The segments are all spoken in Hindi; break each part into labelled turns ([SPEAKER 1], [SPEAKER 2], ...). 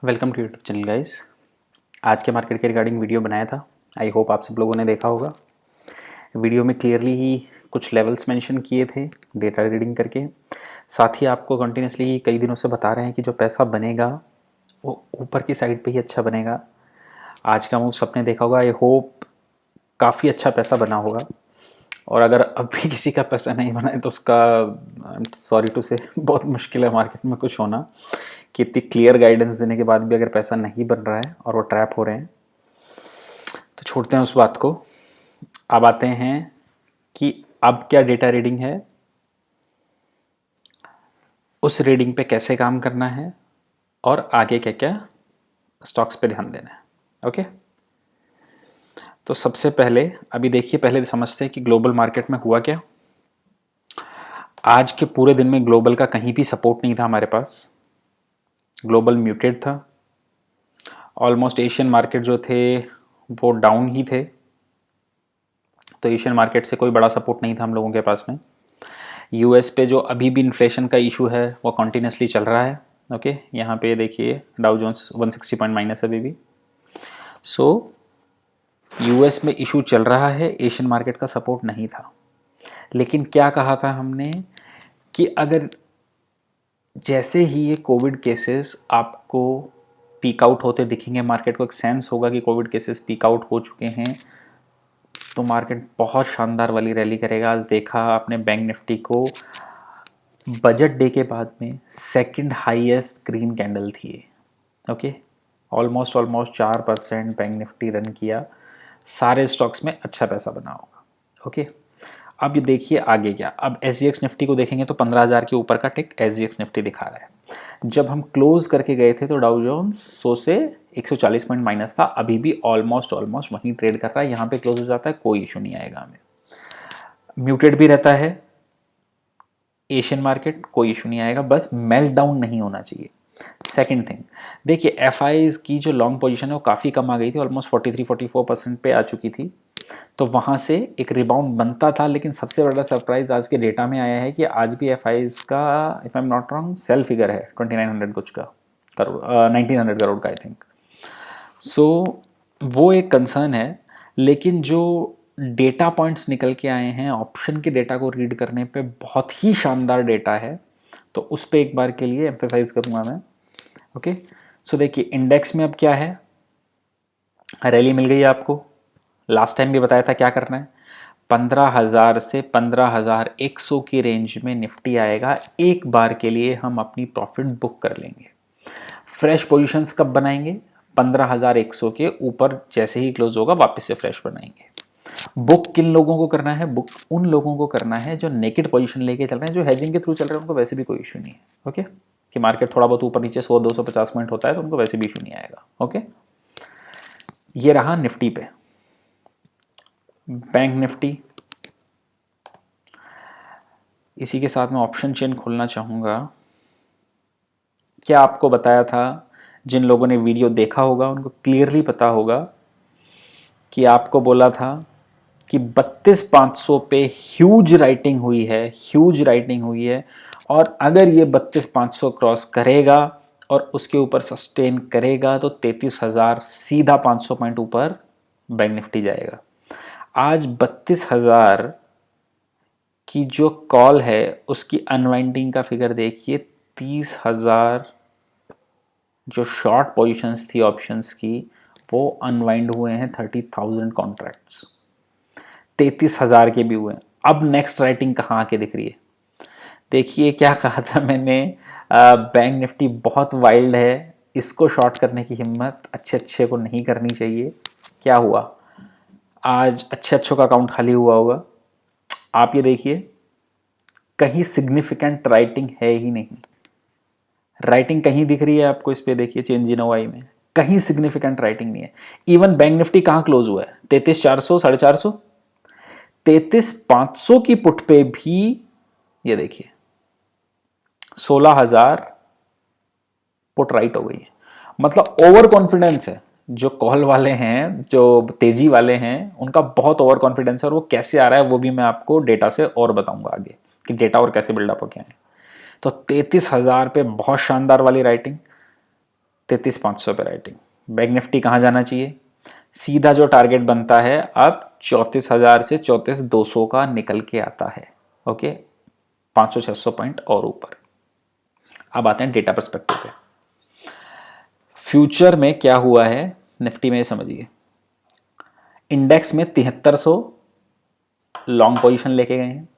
[SPEAKER 1] Welcome to YouTube channel guys. आज के मार्केट के रिगार्डिंग वीडियो बनाया था। आई होप आप सब लोगों ने देखा होगा। वीडियो में क्लियरली ही कुछ लेवल्स मेंशन किए थे डेटा रीडिंग करके। साथ ही आपको कंटिन्यूसली कई दिनों से बता रहे हैं कि जो पैसा बनेगा वो ऊपर की साइड पे ही अच्छा बनेगा। आज का मूव सबने देखा होगा। आई होप काफ़ी अच्छा पैसा बना होगा। और अगर अब भी किसी का पैसा नहीं बना है तो उसका सॉरी टू से बहुत मुश्किल है मार्केट में कुछ होना, कि इतनी क्लियर गाइडेंस देने के बाद भी अगर पैसा नहीं बन रहा है और वो ट्रैप हो रहे हैं। तो छोड़ते हैं उस बात को। अब आते हैं कि अब क्या डेटा रीडिंग है, उस रीडिंग पे कैसे काम करना है और आगे क्या क्या स्टॉक्स पे ध्यान देना है। ओके, तो सबसे पहले अभी देखिए, पहले समझते हैं कि ग्लोबल मार्केट में हुआ क्या। आज के पूरे दिन में ग्लोबल का कहीं भी सपोर्ट नहीं था हमारे पास। ग्लोबल म्यूटेड था। ऑलमोस्ट एशियन मार्केट जो थे वो डाउन ही थे। तो एशियन मार्केट से कोई बड़ा सपोर्ट नहीं था हम लोगों के पास में। यूएस पे जो अभी भी इन्फ्लेशन का इशू है वो कंटिन्यूसली चल रहा है। ओके, यहाँ पे देखिए डाउ जोन्स 160 पॉइंट माइनस अभी भी। सो यूएस में इशू चल रहा है, एशियन मार्केट का सपोर्ट नहीं था। लेकिन क्या कहा था हमने कि अगर जैसे ही ये कोविड केसेस आपको पीक आउट होते दिखेंगे, मार्केट को एक सेंस होगा कि कोविड केसेस पीक आउट हो चुके हैं, तो मार्केट बहुत शानदार वाली रैली करेगा। आज देखा आपने बैंक निफ्टी को, बजट डे के बाद में सेकंड हाईएस्ट ग्रीन कैंडल थी ये। Okay, almost 4% bank Nifty run किया। सारे स्टॉक्स में अच्छा पैसा बना होगा। ओके, अब ये देखिए आगे क्या। अब एसजीएक्स निफ्टी को देखेंगे तो 15,000 के ऊपर का टिक एसजीएक्स निफ्टी दिखा रहा है। जब हम क्लोज करके गए थे तो डाउ जोन्स 100 से 140 पॉइंट माइनस था। अभी भी ऑलमोस्ट वहीं ट्रेड कर रहा है। यहाँ पे क्लोज हो जाता है, कोई इशू नहीं आएगा हमें। म्यूटेड भी रहता है एशियन मार्केट, कोई इशू नहीं आएगा, बस मेल्ट डाउन नहीं होना चाहिए। सेकेंड थिंग देखिए, एफ की जो लॉन्ग पोजीशन है वो काफ़ी कम आ गई थी, ऑलमोस्ट 43-44% पे आ चुकी थी। तो वहाँ से एक रिबाउंड बनता था। लेकिन सबसे बड़ा सरप्राइज आज के डेटा में आया है कि आज भी एफ का, if I am not wrong, sale figure है 2900 कुछ का करोड़, 1900 करोड़ का आई थिंक। सो वो एक कंसर्न है। लेकिन जो डेटा पॉइंट्स निकल के आए हैं ऑप्शन के डेटा को रीड करने पे, बहुत ही शानदार डेटा है। तो उस पर एक बार के लिए एम्फेसाइज करूंगा मैं। ओके, सो देखिए इंडेक्स में अब क्या है, रैली मिल गई है आपको। लास्ट टाइम भी बताया था क्या करना है। 15,000 से 15,100 की रेंज में निफ्टी आएगा। एक बार के लिए हम अपनी प्रॉफिट बुक कर लेंगे। फ्रेश पोजीशंस कब बनाएंगे? 15,100 के ऊपर जैसे ही क्लोज होगा वापस से फ्रेश बनाएंगे। बुक किन लोगों को करना है? बुक उन लोगों को करना है जो नेकेड पोजीशन लेके चल रहे हैं, जो हेजिंग के थ्रू चल रहे हैं, उनको वैसे भी कोई इशू नहीं है। ओके, कि मार्केट थोड़ा बहुत ऊपर नीचे 100-250 पॉइंट होता है तो उनको वैसे भी इशू नहीं आएगा। ओके, ये रहा निफ्टी पे। बैंक निफ्टी, इसी के साथ मैं ऑप्शन चेन खोलना चाहूँगा। क्या आपको बताया था, जिन लोगों ने वीडियो देखा होगा उनको क्लियरली पता होगा कि आपको बोला था कि 32,500 पे ह्यूज राइटिंग हुई है, ह्यूज राइटिंग हुई है। और अगर ये 32,500 क्रॉस करेगा और उसके ऊपर सस्टेन करेगा तो 33,000 सीधा 500 पॉइंट ऊपर बैंक निफ्टी जाएगा। आज 32,000 की जो कॉल है उसकी अनवाइंडिंग का फिगर देखिए। 30,000 जो शॉर्ट पोजीशंस थी ऑप्शंस की वो अनवाइंड हुए हैं। 30,000 कॉन्ट्रैक्ट्स 33,000 के भी हुए हैं। अब नेक्स्ट राइटिंग कहाँ आके दिख रही है? देखिए क्या कहा था मैंने, बैंक निफ्टी बहुत वाइल्ड है, इसको शॉर्ट करने की हिम्मत अच्छे अच्छे को नहीं करनी चाहिए। क्या हुआ? आज अच्छे अच्छों का अकाउंट खाली हुआ होगा। आप ये देखिए, कहीं सिग्निफिकेंट राइटिंग है ही नहीं। राइटिंग कहीं दिख रही है आपको? इस पे देखिए चेंज इन ओवाई में कहीं सिग्निफिकेंट राइटिंग नहीं है। इवन बैंक निफ्टी कहाँ क्लोज हुआ है? 33,400, 450, 33,500 की पुट पे भी ये देखिए 16,000 पुट राइट हो गई है। मतलब ओवर कॉन्फिडेंस है। जो कॉल वाले हैं, जो तेजी वाले हैं, उनका बहुत ओवर कॉन्फिडेंस है। और वो कैसे आ रहा है वो भी मैं आपको डेटा से और बताऊंगा आगे कि डेटा और कैसे बिल्डअप हो गया है। तो 33,000 पे बहुत शानदार वाली राइटिंग। 33,500 पे राइटिंग। बैंक निफ्टी कहाँ जाना चाहिए? सीधा जो टारगेट बनता है अब 34,000 से 34,200 का निकल के आता है। ओके, 500-600 पॉइंट और ऊपर। अब आते हैं डेटा पर्सपेक्टिव पे। फ्यूचर में क्या हुआ है निफ्टी में समझिए। इंडेक्स में 7300 लॉन्ग पोजीशन लेके गए हैं,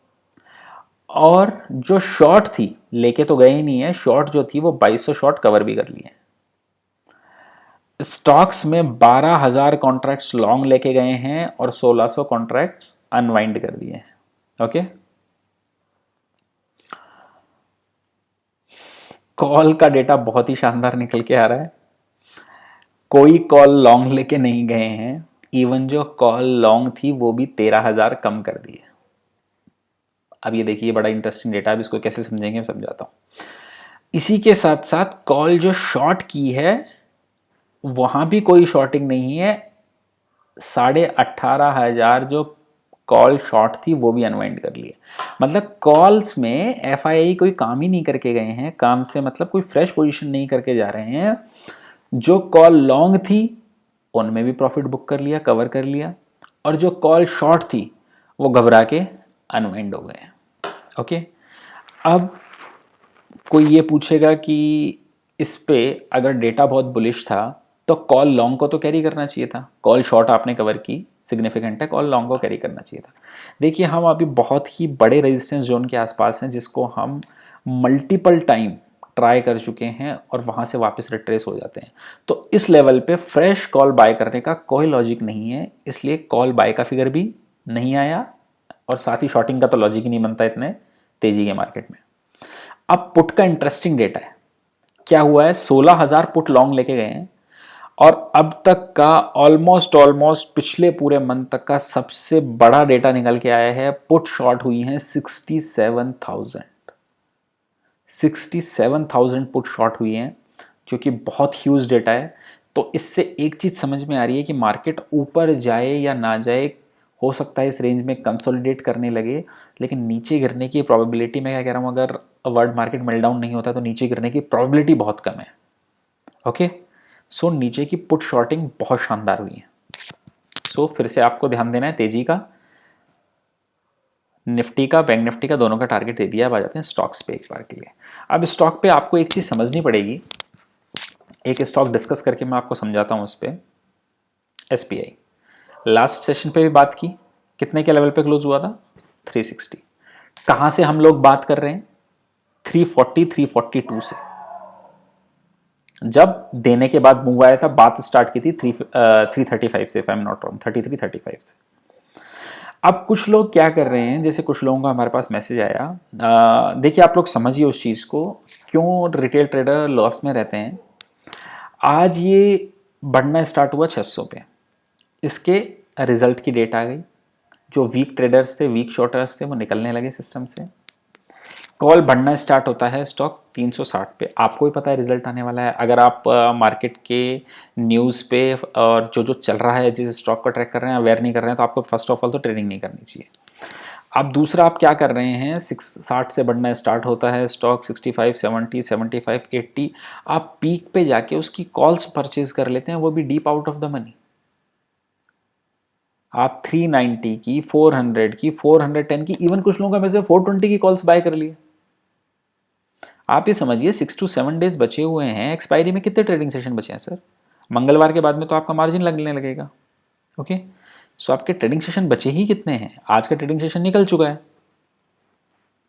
[SPEAKER 1] और जो शॉर्ट थी लेके तो गए ही नहीं है, शॉर्ट जो थी वो 2200 शॉर्ट कवर भी कर लिए। स्टॉक्स में 12,000 कॉन्ट्रैक्ट्स लॉन्ग लेके गए हैं और 1600 कॉन्ट्रैक्ट्स अनवाइंड कर दिए हैं। ओके, कॉल का डेटा बहुत ही शानदार निकल के आ रहा है। कोई कॉल लॉन्ग लेके नहीं गए हैं, इवन जो कॉल लॉन्ग थी वो भी 13,000 कम कर दी है। अब ये देखिए बड़ा इंटरेस्टिंग डेटा, अब इसको कैसे समझेंगे मैं समझाता हूँ। इसी के साथ साथ कॉल जो शॉर्ट की है वहां भी कोई शॉर्टिंग नहीं है, 18,500 जो कॉल शॉर्ट थी वो भी अनवाइंड कर लिए। मतलब कॉल्स में एफआईआई कोई काम ही नहीं करके गए हैं, काम से मतलब कोई फ्रेश पोजीशन नहीं करके जा रहे हैं। जो कॉल लॉन्ग थी उनमें भी प्रॉफिट बुक कर लिया, कवर कर लिया, और जो कॉल शॉर्ट थी वो घबरा के अनवाइंड हो गए। ओके, अब कोई ये पूछेगा कि इस पे अगर डेटा बहुत बुलिश था तो कॉल लॉन्ग को तो कैरी करना चाहिए था, कॉल शॉर्ट आपने कवर की सिग्निफिकेंट है, कॉल लॉन्ग को कैरी करना चाहिए था। देखिए हम अभी बहुत ही बड़े रेजिस्टेंस जोन के आसपास हैं जिसको हम मल्टीपल टाइम ट्राई कर चुके हैं और वहाँ से वापस रिट्रेस हो जाते हैं। तो इस लेवल पे फ्रेश कॉल बाय करने का कोई लॉजिक नहीं है, इसलिए कॉल बाय का फिगर भी नहीं आया और साथ ही शॉर्टिंग का तो लॉजिक ही नहीं बनता इतने तेजी के मार्केट में। अब पुट का इंटरेस्टिंग डेटा है, क्या हुआ है 16,000 पुट लॉन्ग लेके गए हैं और अब तक का ऑलमोस्ट पिछले पूरे मंथ तक का सबसे बड़ा डेटा निकल के आया है। पुट शॉर्ट हुई हैं 67,000 पुट शॉर्ट हुई हैं, जो कि बहुत ह्यूज डेटा है। तो इससे एक चीज समझ में आ रही है कि मार्केट ऊपर जाए या ना जाए, हो सकता है इस रेंज में कंसोलिडेट करने लगे, लेकिन नीचे गिरने की प्रोबेबिलिटी, मैं क्या कह रहा हूँ, अगर वर्ल्ड मार्केट मेल्टडाउन नहीं होता तो नीचे गिरने की प्रोबेबिलिटी बहुत कम है। ओके, सो नीचे की पुट शॉर्टिंग बहुत शानदार हुई है। सो फिर से आपको ध्यान देना है तेजी का, निफ्टी का, बैंक निफ्टी का, दोनों का टारगेट दे दिया। अब आ जाते हैं स्टॉक्स पे एक बार के लिए। अब स्टॉक पे आपको एक चीज समझनी पड़ेगी, एक स्टॉक डिस्कस करके मैं आपको समझाता हूं उस पर। एसबीआई लास्ट सेशन पे भी बात की, कितने के लेवल पे क्लोज हुआ था? 360। कहां से हम लोग बात कर रहे हैं? 340 342 से। जब देने के बाद मूव आया था, बात स्टार्ट की थी 335 से, if I am not wrong, 33-35 से। अब कुछ लोग क्या कर रहे हैं, जैसे कुछ लोगों का हमारे पास मैसेज आया, देखिए आप लोग समझिए उस चीज़ को, क्यों रिटेल ट्रेडर लॉस में रहते हैं। आज ये बढ़ना स्टार्ट हुआ 600 पे, इसके रिजल्ट की डेट आ गई, जो वीक ट्रेडर्स थे, वीक शॉर्टर्स थे, वो निकलने लगे सिस्टम से। कॉल बढ़ना स्टार्ट होता है स्टॉक 360 पे, आपको भी पता है रिजल्ट आने वाला है। अगर आप मार्केट के न्यूज़ पे और जो जो चल रहा है, जिस स्टॉक को ट्रैक कर रहे हैं, अवेयर नहीं कर रहे हैं, तो आपको फर्स्ट ऑफ ऑल तो ट्रेडिंग नहीं करनी चाहिए। अब दूसरा आप क्या कर रहे हैं, 60 से बढ़ना स्टार्ट होता है स्टॉक, 65, 70, 75, 80, आप पीक पे जाके उसकी कॉल्स परचेज कर लेते हैं, वो भी deep out of the money. आप 390 की, 400 की, 410 की, इवन कुछ लोगों का में से 420 की कॉल्स बाय कर लिए। आप ये समझिए 6 to 7 डेज बचे हुए हैं, एक्सपायरी में कितने ट्रेडिंग सेशन बचे हैं सर? मंगलवार के बाद में तो आपका मार्जिन लगने लगेगा। ओके, सो आपके ट्रेडिंग सेशन बचे ही कितने हैं? आज का ट्रेडिंग सेशन निकल चुका है,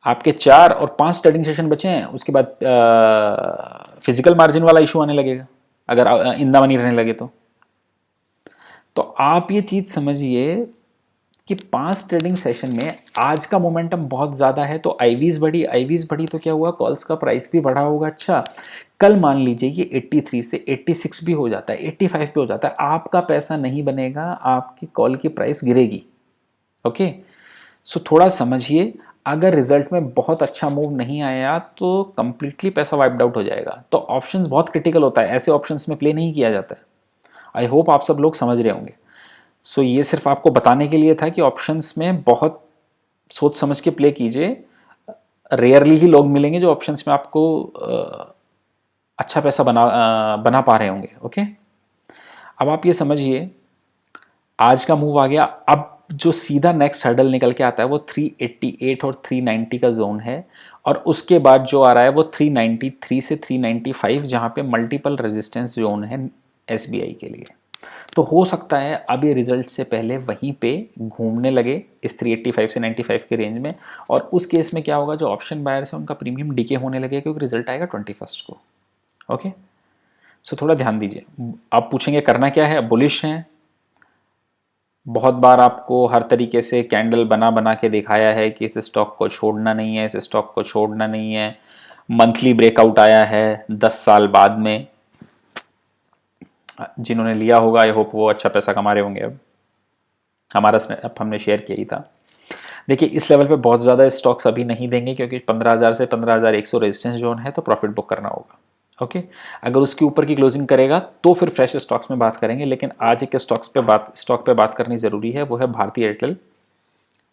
[SPEAKER 1] आपके 4 और 5 ट्रेडिंग सेशन बचे हैं, उसके बाद फिजिकल मार्जिन वाला इशू आने लगेगा अगर इन द मनी रहने लगे तो आप ये चीज समझिए कि 5 ट्रेडिंग सेशन में आज का मोमेंटम बहुत ज़्यादा है, तो आईवीज बढ़ी तो क्या हुआ, कॉल्स का प्राइस भी बढ़ा होगा। अच्छा, कल मान लीजिए ये 83 से 86 भी हो जाता है, 85 भी हो जाता है, आपका पैसा नहीं बनेगा, आपकी कॉल की प्राइस गिरेगी। ओके, सो थोड़ा समझिए, अगर रिजल्ट में बहुत अच्छा मूव नहीं आया तो कंप्लीटली पैसा वाइप्ड आउट हो जाएगा। तो ऑप्शंस बहुत क्रिटिकल होता है, ऐसे ऑप्शंस में प्ले नहीं किया जाता है। आई होप आप सब लोग समझ रहे होंगे। सो ये सिर्फ आपको बताने के लिए था कि ऑप्शंस में बहुत सोच समझ के प्ले कीजिए। रेयरली ही लोग मिलेंगे जो ऑप्शंस में आपको अच्छा पैसा बना पा रहे होंगे। ओके, अब आप ये समझिए आज का मूव आ गया, अब जो सीधा नेक्स्ट हर्डल निकल के आता है वो 388 और 390 का जोन है, और उसके बाद जो आ रहा है वो 393 से 395, जहाँ पे मल्टीपल रेजिस्टेंस जोन है एसबीआई के लिए। तो हो सकता है अब ये रिजल्ट से पहले वहीं पे घूमने लगे इस 385 से 95 के रेंज में, और उस केस में क्या होगा, जो ऑप्शन बायर्स है उनका प्रीमियम डीके होने लगे, क्योंकि रिजल्ट आएगा 21 को। ओके, सो थोड़ा ध्यान दीजिए। आप पूछेंगे करना क्या है, बुलिश हैं, बहुत बार आपको हर तरीके से कैंडल बना बना के दिखाया है कि इस स्टॉक को छोड़ना नहीं है, इस स्टॉक को छोड़ना नहीं है। मंथली ब्रेकआउट आया है 10 साल बाद में, जिन्होंने लिया होगा आई होप वो अच्छा पैसा कमा रहे होंगे। अब हमारा स्नैप हमने शेयर किया ही था। देखिए इस लेवल पे बहुत ज़्यादा स्टॉक्स अभी नहीं देंगे, क्योंकि 15,000 से 15,100 रेजिस्टेंस जोन है, तो प्रॉफिट बुक करना होगा। ओके, अगर उसके ऊपर की क्लोजिंग करेगा तो फिर फ्रेश स्टॉक्स में बात करेंगे, लेकिन आज एक स्टॉक पे बात करनी ज़रूरी है, वो है भारती एयरटेल।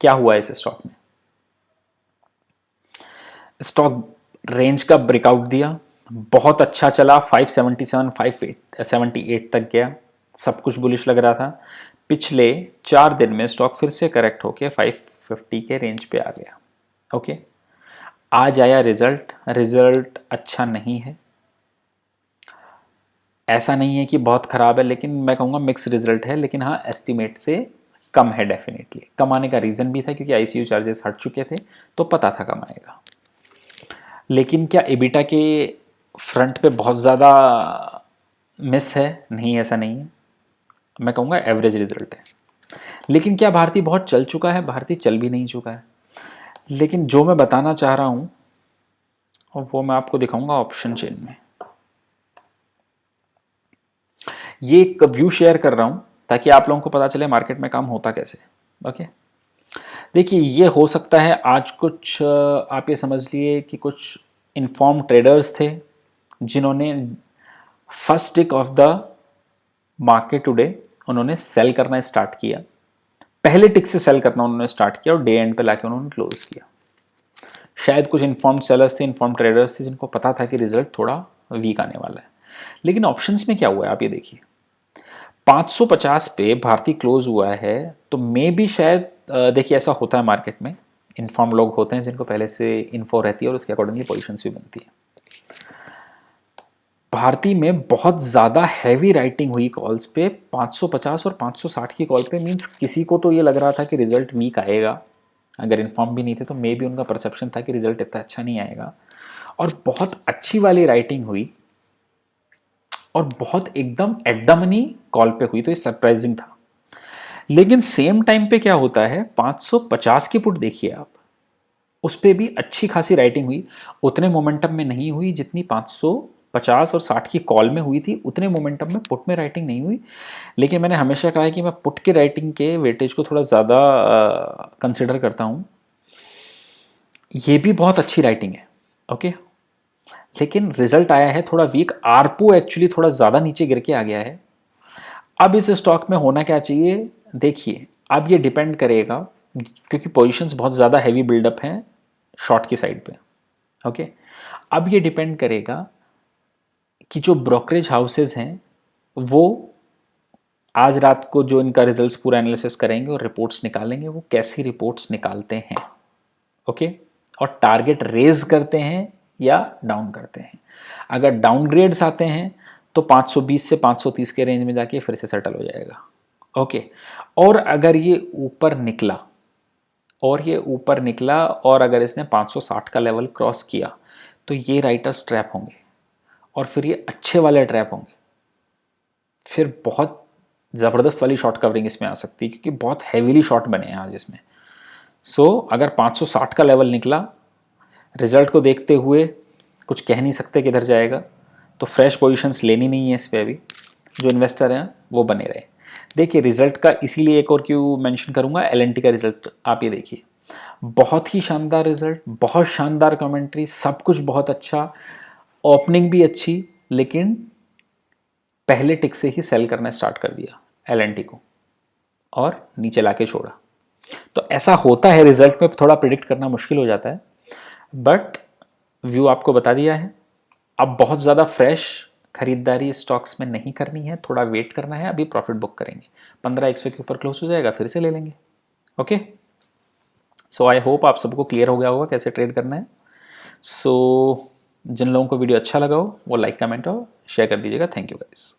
[SPEAKER 1] क्या हुआ है इस स्टॉक में? स्टॉक रेंज का ब्रेकआउट दिया, बहुत अच्छा चला, 577 578 तक गया, सब कुछ बुलिश लग रहा था। पिछले 4 दिन में स्टॉक फिर से करेक्ट होके 550 के रेंज पे आ गया। ओके, आज आया रिजल्ट अच्छा नहीं है, ऐसा नहीं है कि बहुत ख़राब है, लेकिन मैं कहूँगा मिक्स रिजल्ट है, लेकिन हाँ एस्टिमेट से कम है डेफिनेटली। कम आने का रीज़न भी था क्योंकि आईसीयू चार्जेस हट चुके थे, तो पता था कम आएगा। लेकिन क्या एबिटा के फ्रंट पे बहुत ज़्यादा मिस है? नहीं, ऐसा नहीं है, मैं कहूँगा एवरेज रिजल्ट है। लेकिन क्या भारती बहुत चल चुका है? भारती चल भी नहीं चुका है, लेकिन जो मैं बताना चाह रहा हूँ और वो मैं आपको दिखाऊंगा ऑप्शन चेन में। ये एक व्यू शेयर कर रहा हूँ ताकि आप लोगों को पता चले मार्केट में काम होता कैसे। ओके, देखिए ये हो सकता है आज कुछ आप ये समझ लिए कि कुछ इन्फॉर्म ट्रेडर्स थे जिन्होंने first tick of the market today उन्होंने सेल करना स्टार्ट किया, पहले टिक से सेल करना उन्होंने स्टार्ट किया और डे एंड पे लाके उन्होंने क्लोज किया। शायद कुछ इन्फॉर्म सेलर्स थे, इन्फॉर्म ट्रेडर्स थे, जिनको पता था कि रिजल्ट थोड़ा वीक आने वाला है। लेकिन ऑप्शंस में क्या हुआ है आप ये देखिए, 550 पे भारती क्लोज हुआ है, तो मे भी शायद देखिए ऐसा होता है मार्केट में, इन्फॉर्म लोग होते हैं जिनको पहले से इन्फो रहती है और उसके अकॉर्डिंगली पोजीशंस भी बनती है। भारती में बहुत ज़्यादा हैवी राइटिंग हुई कॉल्स पे, 550 और 560 की कॉल पे, मींस किसी को तो ये लग रहा था कि रिजल्ट वीक आएगा, अगर इन्फॉर्म भी नहीं थे तो मे भी उनका परसेप्शन था कि रिजल्ट इतना अच्छा नहीं आएगा, और बहुत अच्छी वाली राइटिंग हुई और बहुत एकदम एट द मनी कॉल पे हुई, तो ये सरप्राइजिंग था। लेकिन सेम टाइम पे क्या होता है, 550 की पुट देखिए आप, उस पर भी अच्छी खासी राइटिंग हुई, उतने मोमेंटम में नहीं हुई जितनी 550 और 60 की कॉल में हुई थी, उतने मोमेंटम में पुट में राइटिंग नहीं हुई। लेकिन मैंने हमेशा कहा है कि मैं पुट के राइटिंग के वेटेज को थोड़ा ज़्यादा कंसिडर करता हूँ। ये भी बहुत अच्छी राइटिंग है। ओके, लेकिन रिजल्ट आया है थोड़ा वीक, आरपू एक्चुअली थोड़ा ज़्यादा नीचे गिर के आ गया है। अब इस स्टॉक में होना क्या चाहिए देखिए, अब ये डिपेंड करेगा, क्योंकि पोजीशंस बहुत ज़्यादा हैवी बिल्डअप हैं शॉर्ट की साइड पे। ओके, अब ये डिपेंड करेगा कि जो ब्रोकरेज हाउसेस हैं वो आज रात को जो इनका रिजल्ट्स पूरा एनालिसिस करेंगे और रिपोर्ट्स निकालेंगे, वो कैसी रिपोर्ट्स निकालते हैं। ओके, और टारगेट रेज करते हैं या डाउन करते हैं। अगर डाउनग्रेड्स आते हैं तो 520 से 530 के रेंज में जाके फिर से सेटल हो जाएगा। ओके, और अगर ये ऊपर निकला और अगर इसने 560 का लेवल क्रॉस किया तो ये राइटर्स ट्रैप होंगे, और फिर ये अच्छे वाले ट्रैप होंगे, फिर बहुत ज़बरदस्त वाली शॉर्ट कवरिंग इसमें आ सकती है, क्योंकि बहुत हैवीली शॉर्ट बने हैं आज इसमें। सो अगर 560 का लेवल निकला, रिजल्ट को देखते हुए कुछ कह नहीं सकते किधर जाएगा, तो फ्रेश पोजीशंस लेनी नहीं है इस पर अभी, जो इन्वेस्टर हैं वो बने रहे। देखिए रिजल्ट का इसीलिए एक और क्यों मेंशन करूंगा, एलएनटी का रिजल्ट आप ये देखिए, बहुत ही शानदार रिजल्ट, बहुत शानदार कमेंट्री, सब कुछ बहुत अच्छा, ओपनिंग भी अच्छी, लेकिन पहले टिक से ही सेल करना स्टार्ट कर दिया एलएनटी को और नीचे लाके छोड़ा। तो ऐसा होता है, रिजल्ट में थोड़ा प्रिडिक्ट करना मुश्किल हो जाता है, बट व्यू आपको बता दिया है। अब बहुत ज़्यादा फ्रेश खरीदारी स्टॉक्स में नहीं करनी है, थोड़ा वेट करना है, अभी प्रॉफिट बुक करेंगे, 15,100 के ऊपर क्लोज हो जाएगा फिर से ले लेंगे। ओके, सो आई होप आप सबको क्लियर हो गया होगा कैसे ट्रेड करना है। सो जिन लोगों को वीडियो अच्छा लगा हो वो लाइक कमेंट और शेयर कर दीजिएगा। Thank you guys.